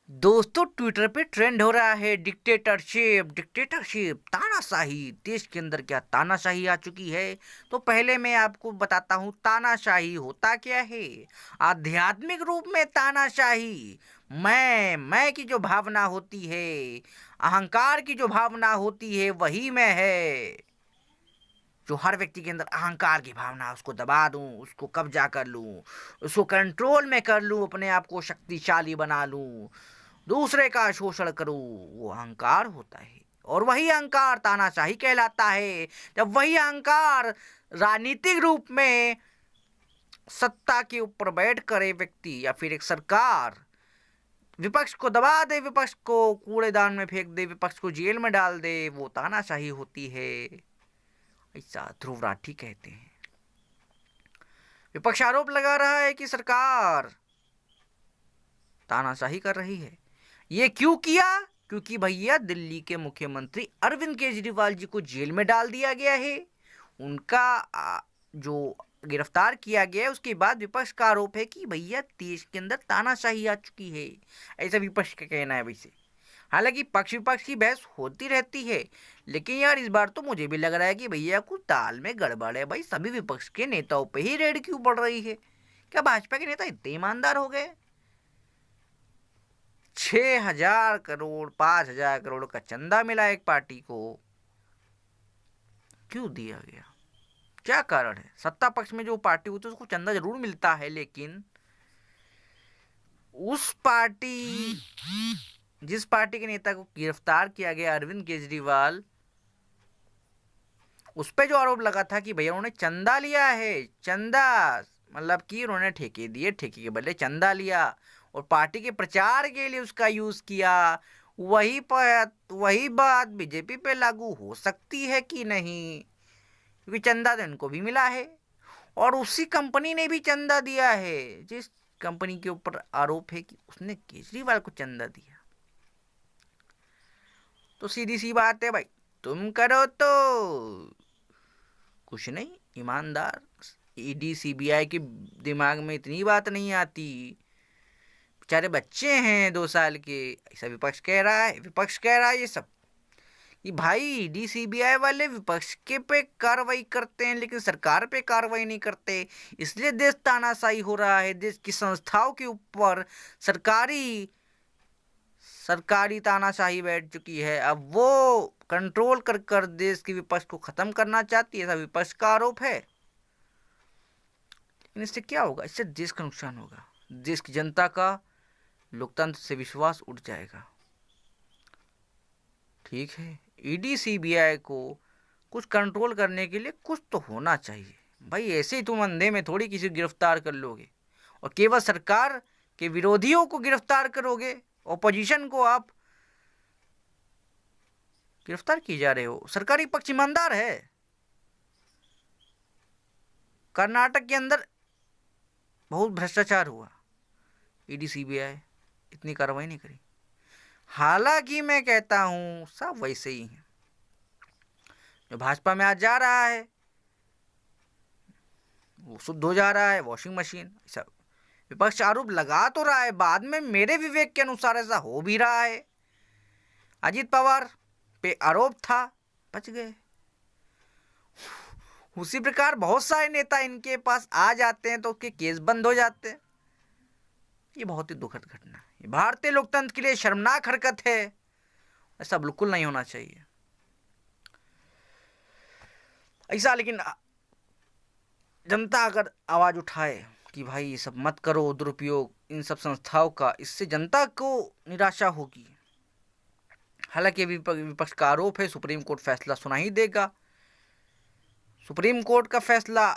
दोस्तों, ट्विटर पे ट्रेंड हो रहा है डिक्टेटरशिप डिक्टेटरशिप तानाशाही। देश के अंदर क्या तानाशाही आ चुकी है? तो पहले मैं आपको बताता हूँ तानाशाही होता क्या है। आध्यात्मिक रूप में तानाशाही मैं की जो भावना होती है, अहंकार की जो भावना होती है, वही मैं है। जो हर व्यक्ति के अंदर अहंकार की भावना, उसको दबा दूं, उसको कब्जा कर लूं, उसको कंट्रोल में कर लूं, अपने आप को शक्तिशाली बना लूं, दूसरे का शोषण करूं, वो अहंकार होता है। और वही अहंकार तानाशाही कहलाता है। जब वही अहंकार राजनीतिक रूप में सत्ता के ऊपर बैठ करे व्यक्ति या फिर एक सरकार विपक्ष को दबा दे, विपक्ष को कूड़ेदान में फेंक दे, विपक्ष को जेल में डाल दे, वो तानाशाही होती है। ऐसा ध्रुव राठी कहते हैं। विपक्ष आरोप लगा रहा है कि सरकार तानाशाही कर रही है। ये क्यों किया? क्योंकि भैया दिल्ली के मुख्यमंत्री अरविंद केजरीवाल जी को जेल में डाल दिया गया है। उनका जो गिरफ्तार किया गया है, उसके बाद विपक्ष का आरोप है कि भैया देश के अंदर तानाशाही आ चुकी है। ऐसा विपक्ष का कहना है। वैसे हालांकि पक्ष विपक्ष की बहस होती रहती है, लेकिन यार इस बार तो मुझे भी लग रहा है कि भैया कुछ दाल में गड़बड़ है। भाई सभी विपक्ष के नेताओं पे ही रेड क्यों पड़ रही है? क्या भाजपा के नेता इतने ईमानदार हो गए? 6,000 करोड़ 5,000 करोड़ का चंदा मिला एक पार्टी को, क्यों दिया गया? क्या कारण है? सत्ता पक्ष में जो पार्टी होती है उसको चंदा जरूर मिलता है, लेकिन उस पार्टी जिस पार्टी के नेता को गिरफ्तार किया गया अरविंद केजरीवाल, उस पर जो आरोप लगा था कि भैया उन्होंने चंदा लिया है, चंदा मतलब कि उन्होंने ठेके दिए, ठेके के बदले चंदा लिया और पार्टी के प्रचार के लिए उसका यूज किया। वही बात बीजेपी पे लागू हो सकती है कि नहीं? क्योंकि चंदा तो इनको भी मिला है और उसी कंपनी ने भी चंदा दिया है जिस कंपनी के ऊपर आरोप है कि उसने केजरीवाल को चंदा दिया। तो सीधी सी बात है भाई, तुम करो तो कुछ नहीं, ईमानदार। ईडी सीबीआई के दिमाग में इतनी बात नहीं आती। बेचारे बच्चे हैं 2 साल के। ऐसा विपक्ष कह रहा है, विपक्ष कह रहा है ये सब कि भाई ईडी सीबीआई वाले विपक्ष के पे कार्रवाई करते हैं लेकिन सरकार पे कार्रवाई नहीं करते, इसलिए देश तानाशाही हो रहा है। देश की संस्थाओं के ऊपर सरकारी सरकारी तानाशाही बैठ चुकी है। अब वो कंट्रोल कर कर देश की विपक्ष को खत्म करना चाहती है, ऐसा विपक्ष का आरोप है। लेकिन इससे क्या होगा? इससे देश का नुकसान होगा। देश की जनता का लोकतंत्र से विश्वास उठ जाएगा। ठीक है, ईडी सीबीआई को कुछ कंट्रोल करने के लिए कुछ तो होना चाहिए। भाई ऐसे ही तुम अंधे में थोड़ी किसी को गिरफ्तार कर लोगे और केवल सरकार के विरोधियों को गिरफ्तार करोगे। ऑपोजिशन को आप गिरफ्तार किए जा रहे हो। सरकारी पक्ष ईमानदार है। कर्नाटक के अंदर बहुत भ्रष्टाचार हुआ, ईडी सीबीआई इतनी कार्रवाई नहीं करी। हालांकि मैं कहता हूं सब वैसे ही हैं। जो भाजपा में आज जा रहा है वो शुद्ध हो जा रहा है, वॉशिंग मशीन। ऐसा विपक्ष आरोप लगा तो रहा है, बाद में मेरे विवेक के अनुसार ऐसा हो भी रहा है। अजीत पवार पे आरोप था, बच गए। उसी प्रकार बहुत सारे नेता इनके पास आ जाते हैं तो उसके केस बंद हो जाते हैं। ये बहुत ही दुखद घटना है। ये भारतीय लोकतंत्र के लिए शर्मनाक हरकत है। ऐसा बिल्कुल नहीं होना चाहिए ऐसा। लेकिन जनता अगर आवाज उठाए कि भाई ये सब मत करो, दुरुपयोग इन सब संस्थाओं का, इससे जनता को निराशा होगी। हालांकि विपक्ष का आरोप है सुप्रीम कोर्ट फैसला सुना ही देगा। सुप्रीम कोर्ट का फैसला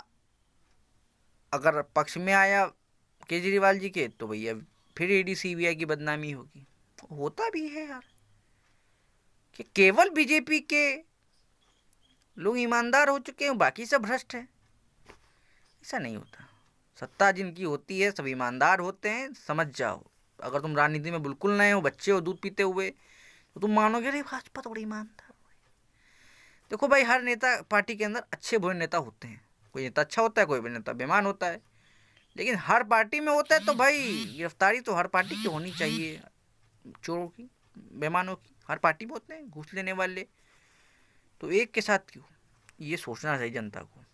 अगर पक्ष में आया केजरीवाल जी के, तो भैया फिर ईडी सीबीआई की बदनामी होगी। होता भी है यार कि केवल बीजेपी के लोग ईमानदार हो चुके हैं, बाकी सब भ्रष्ट हैं। ऐसा नहीं होता। सत्ता जिनकी होती है सब ईमानदार होते हैं, समझ जाओ। अगर तुम राजनीति में बिल्कुल नए हो, बच्चे हो दूध पीते हुए, तो तुम मानोगे अरे भाजपा तो बड़ी ईमानदार। देखो भाई, हर नेता पार्टी के अंदर अच्छे बुरे नेता होते हैं। कोई नेता अच्छा होता है, कोई नेता बेईमान होता है, लेकिन हर पार्टी में होता है। तो भाई गिरफ्तारी तो हर पार्टी की होनी चाहिए। चोरों की, बेईमानों की? हर पार्टी में होते हैं घूस लेने वाले, तो एक के साथ क्यों? ये सोचना चाहिए जनता को।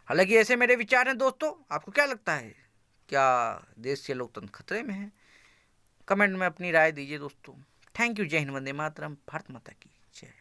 हालांकि ऐसे मेरे विचार हैं दोस्तों, आपको क्या लगता है? क्या देश से लोकतंत्र खतरे में है? कमेंट में अपनी राय दीजिए दोस्तों। Thank you. जय हिंद, वंदे मातरम, भारत माता की जय।